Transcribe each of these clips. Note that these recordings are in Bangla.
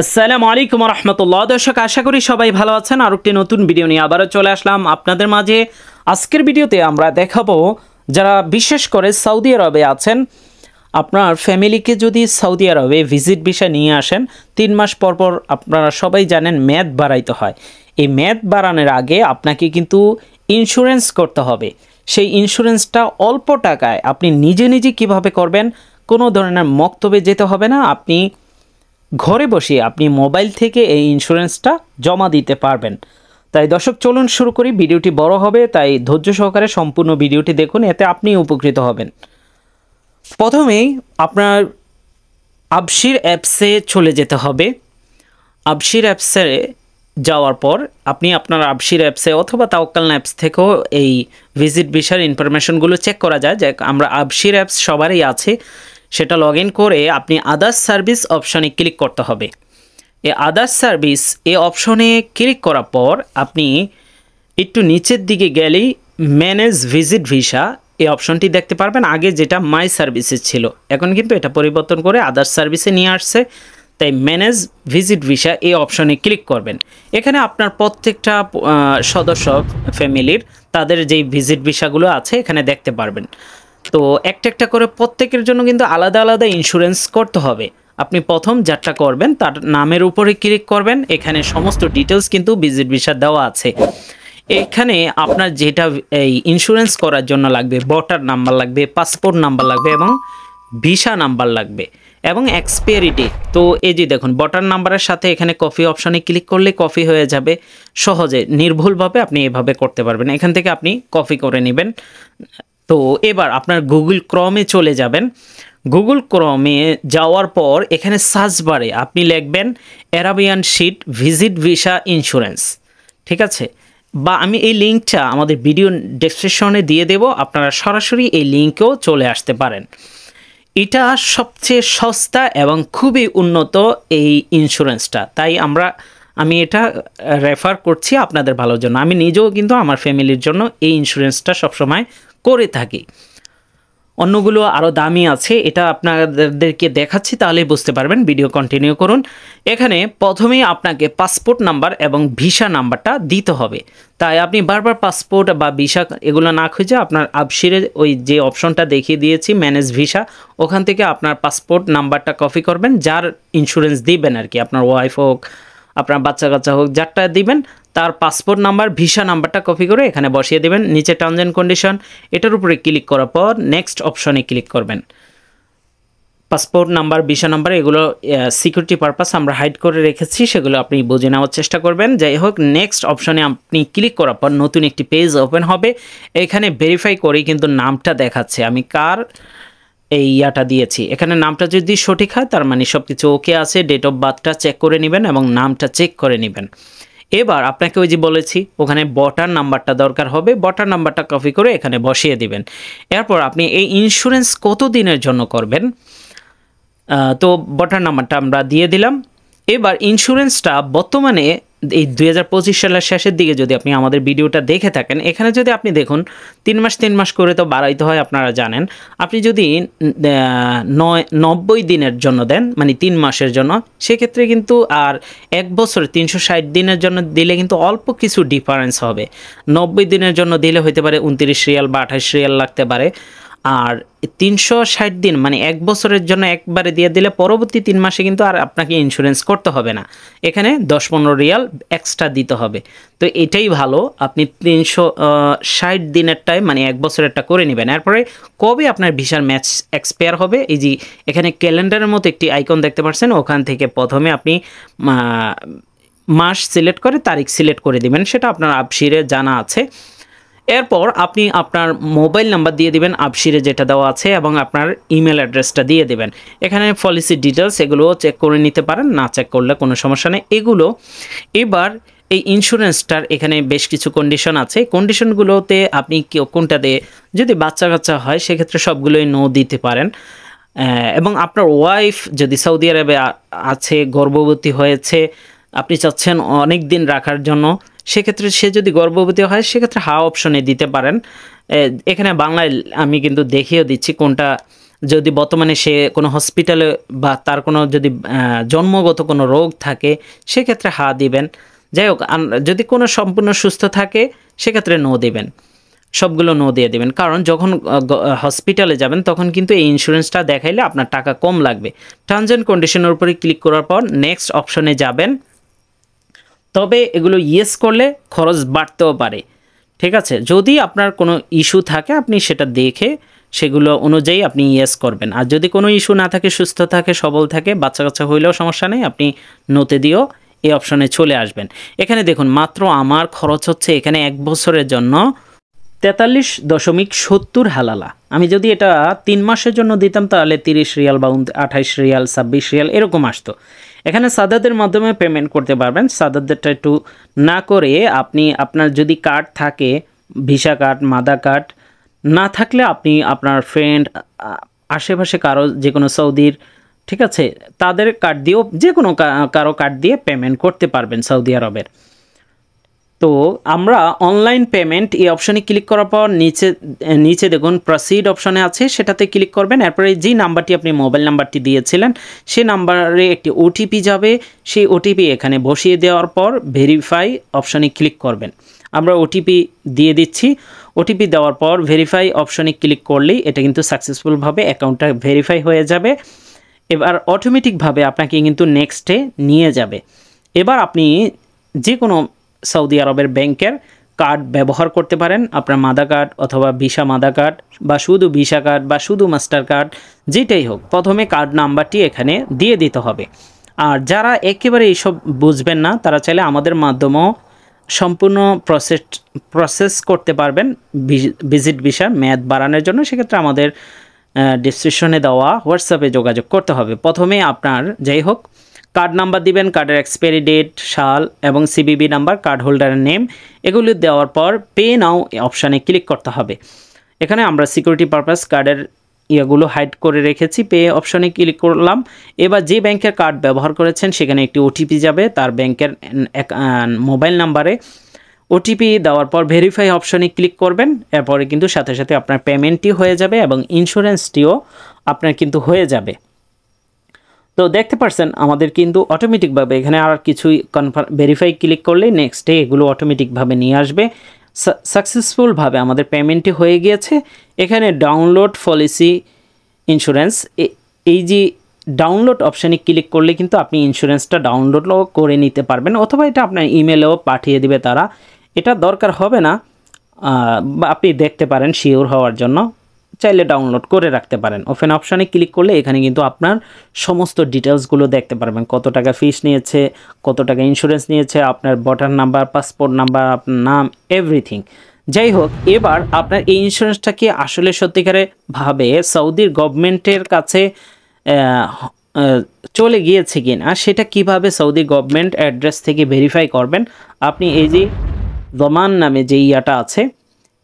আসসালামু আলাইকুম রহমতুল্লাহ। দর্শক, আশা করি সবাই ভালো আছেন। আর একটি নতুন ভিডিও নিয়ে আবারও চলে আসলাম আপনাদের মাঝে। আজকের ভিডিওতে আমরা দেখাবো, যারা বিশেষ করে সৌদি আরবে আছেন, আপনার ফ্যামিলিকে যদি সৌদি আরবে ভিজিট ভিসা নিয়ে আসেন, 3 মাস পর পর আপনারা সবাই জানেন মেয়াদ বাড়াইতে হয়। এই মেয়াদ বাড়ানোর আগে আপনাকে কিন্তু ইন্স্যুরেন্স করতে হবে। সেই ইন্স্যুরেন্সটা অল্প টাকায় আপনি নিজে নিজে কিভাবে করবেন, কোনো ধরনের মক্তবে যেতে হবে না। আপনি ঘরে বসে আপনি মোবাইল থেকে এই ইন্স্যুরেন্সটা জমা দিতে পারবেন। তাই দর্শক, চলুন শুরু করি। ভিডিওটি বড় হবে, তাই ধৈর্য সহকারে সম্পূর্ণ ভিডিওটি দেখুন, এতে আপনি উপকৃত হবেন। প্রথমেই আপনার আবশির অ্যাপসে চলে যেতে হবে। আবশির অ্যাপসে যাওয়ার পর আপনি আপনার আবশির অ্যাপসে অথবা তাওয়াক্কাল অ্যাপস থেকেও এই ভিজিট ভিসার ইনফরমেশনগুলো চেক করা যায়। যে আমরা আবশির অ্যাপস সবারই আছে, সেটা লগ ইন করে আপনি আদার্স সার্ভিস অপশনে ক্লিক করতে হবে। এই আদার্স সার্ভিস এই অপশনে ক্লিক করার পর আপনি একটু নিচের দিকে গেলেই ম্যানেজ ভিজিট ভিসা এই অপশনটি দেখতে পারবেন। আগে যেটা মাই সার্ভিসে ছিল, এখন কিন্তু এটা পরিবর্তন করে আদার্স সার্ভিসে নিয়ে আসছে। তাই ম্যানেজ ভিজিট ভিসা এই অপশনে ক্লিক করবেন। এখানে আপনার প্রত্যেকটা সদস্য ফ্যামিলির তাদের যেই ভিজিট ভিসাগুলো আছে এখানে দেখতে পারবেন। তো একটা একটা করে প্রত্যেকের জন্য কিন্তু আলাদা আলাদা ইন্স্যুরেন্স করতে হবে। আপনি প্রথম যাত্রা করবেন তার নামের উপরে ক্লিক করবেন। এখানে সমস্ত ডিটেলস কিন্তু ভিজিট ভিসা দেওয়া আছে। এখানে আপনার যেটা এই ইন্স্যুরেন্স করার জন্য লাগবে, ভোটার নাম্বার লাগবে, পাসপোর্ট নাম্বার লাগবে এবং ভিসা নাম্বার লাগবে এবং এক্সপায়ারি ডেট। তো এই যে দেখুন, ভোটার নাম্বারের সাথে এখানে কপি অপশানে ক্লিক করলে কপি হয়ে যাবে। সহজে নির্ভুলভাবে আপনি এভাবে করতে পারবেন। এখান থেকে আপনি কপি করে নেবেন। তো এবার আপনার গুগল ক্রমে চলে যাবেন। গুগল ক্রমে যাওয়ার পর এখানে সার্চ বারে আপনি লিখবেন Arabian sheet visit visa insurance, ঠিক আছে? বা আমি এই লিঙ্কটা আমাদের ভিডিও ডেসক্রিপশনে দিয়ে দেব, আপনারা সরাসরি এই লিঙ্কেও চলে আসতে পারেন। এটা সবচেয়ে সস্তা এবং খুবই উন্নত এই ইন্স্যুরেন্সটা, তাই আমি এটা রেফার করছি আপনাদের ভালোর জন্য। আমি নিজেও কিন্তু আমার ফ্যামিলির জন্য এই ইন্স্যুরেন্সটা সবসময় করে থাকি। অন্যগুলো আরও দামি আছে, এটা আপনাদেরকে দেখাচ্ছি, তাহলে বুঝতে পারবেন। ভিডিও কন্টিনিউ করুন। এখানে প্রথমেই আপনাকে পাসপোর্ট নাম্বার এবং ভিসা নাম্বারটা দিতে হবে। তাই আপনি বারবার পাসপোর্ট বা ভিসা এগুলো না খুঁজে আপনার আবশিরে ওই যে অপশনটা দেখিয়ে দিয়েছি ম্যানেজ ভিসা, ওখান থেকে আপনার পাসপোর্ট নাম্বারটা কপি করবেন, যার ইন্স্যুরেন্স দিবেন আর কি, আপনার ওয়াইফ হোক, আপনার বাচ্চা কাচ্চা হোক, যারটা দিবেন তার পাসপোর্ট নাম্বার ভিসা নাম্বারটা কপি করে এখানে বসিয়ে দেবেন। নিচে টার্মস অ্যান্ড কন্ডিশন, এটার উপরে ক্লিক করার পর নেক্সট অপশনে ক্লিক করবেন। পাসপোর্ট নাম্বার, ভিসা নাম্বার এগুলো সিকিউরিটি পারপাস আমরা হাইড করে রেখেছি, সেগুলো আপনি বুঝে নেওয়ার চেষ্টা করবেন। যাই হোক, নেক্সট অপশনে আপনি ক্লিক করার পর নতুন একটি পেজ ওপেন হবে। এখানে ভেরিফাই করেই কিন্তু নামটা দেখাচ্ছে আমি কার এই ইয়াটা দিয়েছি। এখানে নামটা যদি সঠিক হয় তার মানে সব কিছু ওকে আছে। ডেট অফ বার্থটা চেক করে নেবেন এবং নামটা চেক করে নেবেন। এবার আপনাকে ওই যে বলেছি ওখানে ভোটার নাম্বারটা দরকার হবে, ভোটার নাম্বারটা কপি করে এখানে বসিয়ে দিবেন। এরপর আপনি এই ইন্স্যুরেন্স কত দিনের জন্য করবেন, তো ভোটার নাম্বারটা আমরা দিয়ে দিলাম। এবার ইন্স্যুরেন্সটা বর্তমানে এই 2025 সালের শেষের দিকে যদি আপনি আমাদের ভিডিওটা দেখে থাকেন, এখানে যদি আপনি দেখুন 3 মাস করে তো বাড়াইতে হয়, আপনারা জানেন। আপনি যদি 90 দিনের জন্য দেন, মানে 3 মাসের জন্য, সেক্ষেত্রে কিন্তু আর 1 বছরে 360 দিনের জন্য দিলে কিন্তু অল্প কিছু ডিফারেন্স হবে। 90 দিনের জন্য দিলে হতে পারে 29 রিয়াল বা 28 রিয়াল লাগতে পারে। আর 360 দিন মানে 1 বছরের জন্য একবারে দিয়ে দিলে পরবর্তী 3 মাসে কিন্তু আর আপনাকে ইন্স্যুরেন্স করতে হবে না। এখানে 10-15 রিয়াল এক্সট্রা দিতে হবে। তো এটাই ভালো, আপনি 360 দিনেরটাই মানে 1 বছরেরটা করে নেবেন। এরপরে কবে আপনার ভিসার ম্যাচ এক্সপায়ার হবে, এই যে এখানে ক্যালেন্ডারের মতো একটি আইকন দেখতে পাচ্ছেন, ওখান থেকে প্রথমে আপনি মাস সিলেক্ট করে তারিখ সিলেক্ট করে দিবেন, সেটা আপনার আবশিরে জানা আছে। এরপর আপনি আপনার মোবাইল নাম্বার দিয়ে দিবেন আবশিরে যেটা দেওয়া আছে এবং আপনার ইমেল অ্যাড্রেসটা দিয়ে দেবেন। এখানে পলিসি ডিটেলস এগুলোও চেক করে নিতে পারেন, না চেক করলে কোনো সমস্যা নেই এগুলো। এবার এই ইন্স্যুরেন্সটার এখানে বেশ কিছু কন্ডিশন আছে, কন্ডিশনগুলোতে আপনি কোনটাতে যদি বাচ্চা কাচ্চা হয় সেক্ষেত্রে সবগুলোই নো দিতে পারেন। এবং আপনার ওয়াইফ যদি সৌদি আরবে আছে, গর্ভবতী হয়েছে, আপনি চাচ্ছেন অনেক দিন রাখার জন্য, সেক্ষেত্রে সে যদি গর্ভবতী হয় সেক্ষেত্রে হা অপশনে দিতে পারেন। এখানে বাংলায় আমি কিন্তু দেখিয়ে দিচ্ছি কোনটা যদি বর্তমানে সে কোনো হসপিটালে বা তার কোনো যদি জন্মগত কোনো রোগ থাকে সেক্ষেত্রে হা দিবেন। যাই হোক, যদি কোনো সম্পূর্ণ সুস্থ থাকে সেক্ষেত্রে নো দিবেন, সবগুলো নো দিয়ে দেবেন। কারণ যখন হসপিটালে যাবেন তখন কিন্তু এই ইন্স্যুরেন্সটা দেখাইলে আপনার টাকা কম লাগবে। টার্মস অ্যান্ড কন্ডিশনের উপরে ক্লিক করার পর নেক্সট অপশনে যাবেন। তবে এগুলো ইয়েস করলে খরচ বাড়তেও পারে, ঠিক আছে। যদি আপনার কোনো ইস্যু থাকে আপনি সেটা দেখে সেগুলো অনুযায়ী আপনি ইয়েস করবেন। আর যদি কোনো ইস্যু না থাকে, সুস্থ থাকে, সবল থাকে, বাচ্চা কাচ্চা হইলেও সমস্যা নেই, আপনি নোতে দিয়েও এই অপশনে চলে আসবেন। এখানে দেখুন মাত্র আমার খরচ হচ্ছে এখানে 1 বছরের জন্য 43.70 হালালা। আমি যদি এটা 3 মাসের জন্য দিতাম তাহলে 30 রিয়াল বা 28 রিয়াল, 26 রিয়াল এরকম আসতো। এখানে সাদাদের মাধ্যমে পেমেন্ট করতে পারবেন। সাদাদেরটা একটু না করে আপনি আপনার যদি কার্ড থাকে, ভিসা কার্ড, মাদা কার্ড না থাকলে আপনি আপনার ফ্রেন্ড, আশেপাশে কারো যে কোনো সৌদির, ঠিক আছে, তাদের কার্ড দিয়েও যে কোনো কারো কার্ড দিয়ে পেমেন্ট করতে পারবেন সৌদি আরবের। তো আমরা অনলাইন পেমেন্ট এই অপশনে ক্লিক করার পর নিচে দেখুন প্রসিড অপশনে আছে, সেটাতে ক্লিক করবেন। এরপরে যে নাম্বারটি আপনি মোবাইল নাম্বারটি দিয়েছিলেন সেই নাম্বারে একটি ওটিপি যাবে, সেই ওটিপি এখানে বসিয়ে দেওয়ার পর ভেরিফাই অপশনে ক্লিক করবেন। আমরা ওটিপি দিয়ে দিচ্ছি। ওটিপি দেওয়ার পর ভেরিফাই অপশনে ক্লিক করলেই এটা কিন্তু সাকসেসফুলভাবে অ্যাকাউন্টটা ভেরিফাই হয়ে যাবে। এবার অটোমেটিকভাবে আপনাকে কিন্তু নেক্সটে নিয়ে যাবে। এবার আপনি যে কোনো সৌদি আরবের ব্যাংকের কার্ড ব্যবহার করতে পারেন, আপনার মাদা কার্ড অথবা ভিসা মাদা কার্ড বা শুধু ভিসা কার্ড বা শুধু মাস্টার কার্ড, যেটাই হোক, প্রথমে কার্ড নাম্বারটি এখানে দিয়ে দিতে হবে। আর যারা একেবারে এইসব বুঝবেন না তারা চাইলে আমাদের মাধ্যমেও সম্পূর্ণ প্রসেস করতে পারবেন ভিজিট ভিসার মেয়াদ বাড়ানোর জন্য। সেক্ষেত্রে আমাদের ডিসক্রিপশনে দেওয়া হোয়াটসঅ্যাপে যোগাযোগ করতে হবে। প্রথমে আপনার যাই হোক কার্ড নাম্বার দিবেন, কার্ডের এক্সপায়ারি ডেট, সাল এবং সিবিবি নাম্বার, কার্ড হোল্ডারের নেম, এগুলি দেওয়ার পর পে নাও অপশানে ক্লিক করতে হবে। এখানে আমরা সিকিউরিটি পারপাস কার্ডের ইয়েগুলো হাইড করে রেখেছি। পে অপশনে ক্লিক করলাম। এবার যে ব্যাংকের কার্ড ব্যবহার করেছেন সেখানে একটি ওটিপি যাবে তার ব্যাংকের মোবাইল নাম্বারে। ওটিপি দেওয়ার পর ভেরিফাই অপশনে ক্লিক করবেন। এরপরে কিন্তু সাথে সাথে আপনার পেমেন্টটি হয়ে যাবে এবং ইন্স্যুরেন্সটিও আপনার কিন্তু হয়ে যাবে। তো দেখতে পাচ্ছেন আমাদের কিন্তু অটোমেটিকভাবে এখানে আর কিছুই ভেরিফাই ক্লিক করলেই নেক্সটে এগুলো অটোমেটিকভাবে নিয়ে আসবে। সাকসেসফুলভাবে আমাদের পেমেন্টটি হয়ে গিয়েছে। এখানে ডাউনলোড পলিসি ইন্স্যুরেন্স, এই যে ডাউনলোড অপশানে ক্লিক করলে কিন্তু আপনি ইন্স্যুরেন্সটা ডাউনলোডও করে নিতে পারবেন, অথবা এটা আপনার ইমেলেও পাঠিয়ে দিবে তারা। এটা দরকার হবে না, বা আপনি দেখতে পারেন শিওর হওয়ার জন্য, চাইলে ডাউনলোড করে রাখতে পারেন। ওপেন অপশানে ক্লিক করলে এখানে কিন্তু আপনার সমস্ত ডিটেলসগুলো দেখতে পারবেন, কত টাকা ফিস নিয়েছে, কত টাকা ইন্স্যুরেন্স নিয়েছে, আপনার ভোটার নাম্বার, পাসপোর্ট নাম্বার, আপনার নাম, এভরিথিং। যাই হোক, এবার আপনার এই ইন্স্যুরেন্সটা কি আসলে সত্যিকারে ভাবে সৌদির গভর্নমেন্টের কাছে চলে গিয়েছে কি না, সেটা কিভাবে সৌদি গভর্নমেন্ট অ্যাড্রেস থেকে ভেরিফাই করবেন। আপনি এই যে জমান নামে যে ইয়াটা আছে,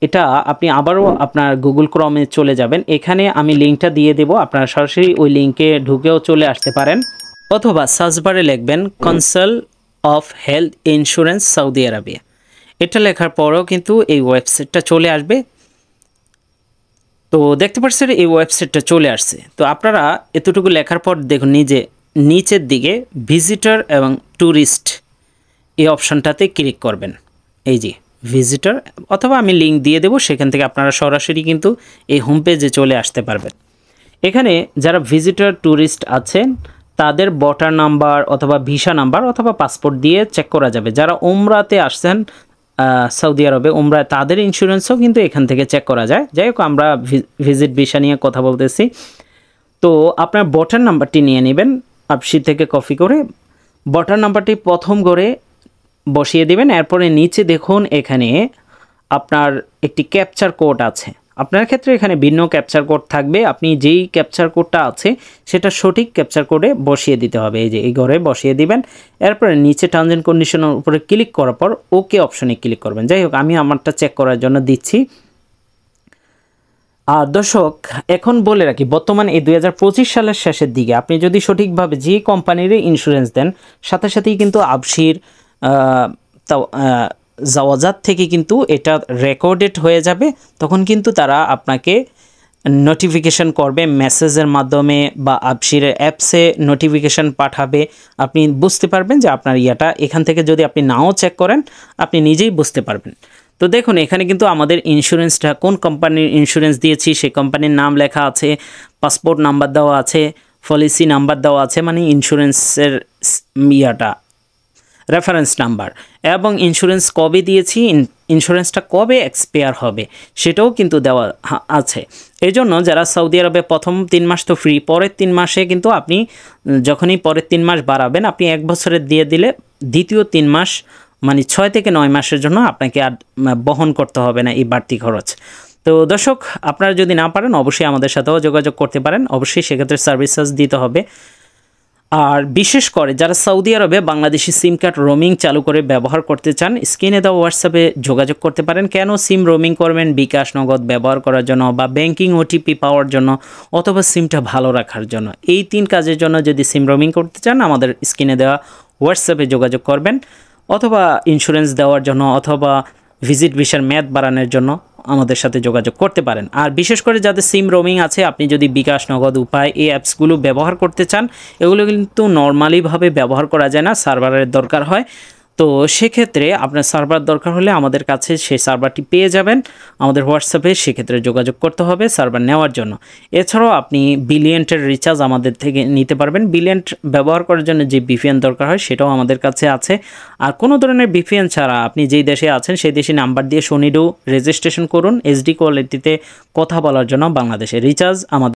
এটা আপনি আবারও আপনার গুগল ক্রমে চলে যাবেন। এখানে আমি লিঙ্কটা দিয়ে দেব, আপনারা সরাসরি ওই লিঙ্কে ঢুকেও চলে আসতে পারেন, অথবা সার্চবারে লিখবেন council of health insurance Saudi Arabia. এটা লেখার পরেও কিন্তু এই ওয়েবসাইটটা চলে আসবে। তো দেখতে পাচ্ছেন এই ওয়েবসাইটটা চলে আসছে। তো আপনারা এতটুকু লেখার পর দেখুন নিচের দিকে ভিজিটর এবং ট্যুরিস্ট এই অপশানটাতে ক্লিক করবেন। এই যে ভিজিটর, অথবা আমি লিঙ্ক দিয়ে দেবো, সেখান থেকে আপনারা সরাসরি কিন্তু এই হোম পেজে চলে আসতে পারবেন। এখানে যারা ভিজিটর ট্যুরিস্ট আছেন তাদের ভোটার নাম্বার অথবা ভিসা নাম্বার অথবা পাসপোর্ট দিয়ে চেক করা যাবে। যারা উমরাতে আসছেন সৌদি আরবে, উমরায় তাদের ইন্স্যুরেন্সও কিন্তু এখান থেকে চেক করা যায়। যাই হোক, আমরা ভিজিট ভিসা নিয়ে কথা বলতেছি। তো আপনার ভোটার নাম্বারটি নিয়ে নেবেন, আপসি থেকে কপি করে ভোটার নাম্বারটি প্রথম করে বসিয়ে দিবেন। এরপরে নিচে দেখুন এখানে আপনার একটি ক্যাপচার কোড আছে। আপনার ক্ষেত্রে এখানে ভিন্ন ক্যাপচার কোড থাকবে, আপনি যেই ক্যাপচার কোডটা আছে সেটা সঠিক ক্যাপচার কোডে বসিয়ে দিতে হবে। এই যে এই ঘরে বসিয়ে দিবেন। এরপরে নিচে টার্মস অ্যান্ড কন্ডিশনের উপরে ক্লিক করার পর ওকে অপশনে ক্লিক করবেন। যাই হোক, আমি আমারটা চেক করার জন্য দিচ্ছি। দর্শক, এখন বলে রাখি, বর্তমান এই 2025 সালের শেষের দিকে আপনি যদি সঠিকভাবে যে কোম্পানির ইন্স্যুরেন্স দেন, সাথে সাথেই কিন্তু আবশির জাওয়াজাত থেকে কিন্তু এটা রেকর্ডেড হয়ে যাবে। তখন কিন্তু তারা আপনাকে নোটিফিকেশন করবে মেসেজের মাধ্যমে বা আপশিরের অ্যাপসে নোটিফিকেশন পাঠাবে। আপনি বুঝতে পারবেন যে আপনার ইয়াটা এখান থেকে যদি আপনি নাও চেক করেন আপনি নিজেই বুঝতে পারবেন। তো দেখুন এখানে কিন্তু আমাদের ইন্স্যুরেন্সটা কোন কোম্পানির ইন্স্যুরেন্স দিয়েছি সেই কোম্পানির নাম লেখা আছে, পাসপোর্ট নাম্বার দেওয়া আছে, পলিসি নাম্বার দেওয়া আছে, মানে ইন্স্যুরেন্সের ইয়াটা রেফারেন্স নাম্বার, এবং ইন্স্যুরেন্স কবে দিয়েছি, ইন্স্যুরেন্সটা কবে এক্সপায়ার হবে সেটাও কিন্তু দেওয়া আছে। এই জন্য যারা সৌদি আরবে প্রথম 3 মাস তো ফ্রি, পরের 3 মাসে কিন্তু আপনি যখনই পরের 3 মাস বাড়াবেন আপনি 1 বছরের দিয়ে দিলে দ্বিতীয় 3 মাস মানে 6 থেকে 9 মাসের জন্য আপনাকে আর বহন করতে হবে না এই বাড়তি খরচ। তো দর্শক আপনারা যদি না পারেন অবশ্যই আমাদের সাথেও যোগাযোগ করতে পারেন, অবশ্যই সেক্ষেত্রে সার্ভিস চার্জ দিতে হবে। আর বিশেষ করে যারা সৌদি আরবে বাংলাদেশি সিম কার্ড রোমিং চালু করে ব্যবহার করতে চান স্ক্রিনে দেওয়া হোয়াটসঅ্যাপে যোগাযোগ করতে পারেন। কেন সিম রোমিং করবেন? বিকাশ নগদ ব্যবহার করার জন্য বা ব্যাংকিং ওটিপি পাওয়ার জন্য অথবা সিমটা ভালো রাখার জন্য। এই 3 কাজের জন্য যদি সিম রোমিং করতে চান আমাদের স্ক্রিনে দেওয়া হোয়াটসঅ্যাপে যোগাযোগ করবেন, অথবা ইন্স্যুরেন্স দেওয়ার জন্য অথবা ভিজিট ভিসার মেয়াদ বাড়ানোর জন্য আমাদের সাথে যোগাযোগ করতে পারেন। আর বিশেষ করে যাদের সিম রোমিং আছে আপনি যদি বিকাশ নগদ উপায় এই অ্যাপসগুলো ব্যবহার করতে চান এগুলো কিন্তু নর্মালিভাবে ব্যবহার করা যায় না, সার্ভারের দরকার হয়। তো সেক্ষেত্রে আপনার সার্ভার দরকার হলে আমাদের কাছে সেই সার্ভারটি পেয়ে যাবেন আমাদের হোয়াটসঅ্যাপে, সেক্ষেত্রে যোগাযোগ করতে হবে সার্ভার নেওয়ার জন্য। এছাড়াও আপনি বিলিয়েন্টের রিচার্জ আমাদের থেকে নিতে পারবেন। বিলিয়েন্ট ব্যবহার করার জন্য যে VPN দরকার হয় সেটাও আমাদের কাছে আছে। আর কোনো ধরনের VPN ছাড়া আপনি যেই দেশে আছেন সেই দেশে নাম্বার দিয়ে শনিডু রেজিস্ট্রেশন করুন, HD কোয়ালিটিতে কথা বলার জন্য বাংলাদেশে রিচার্জ আমাদের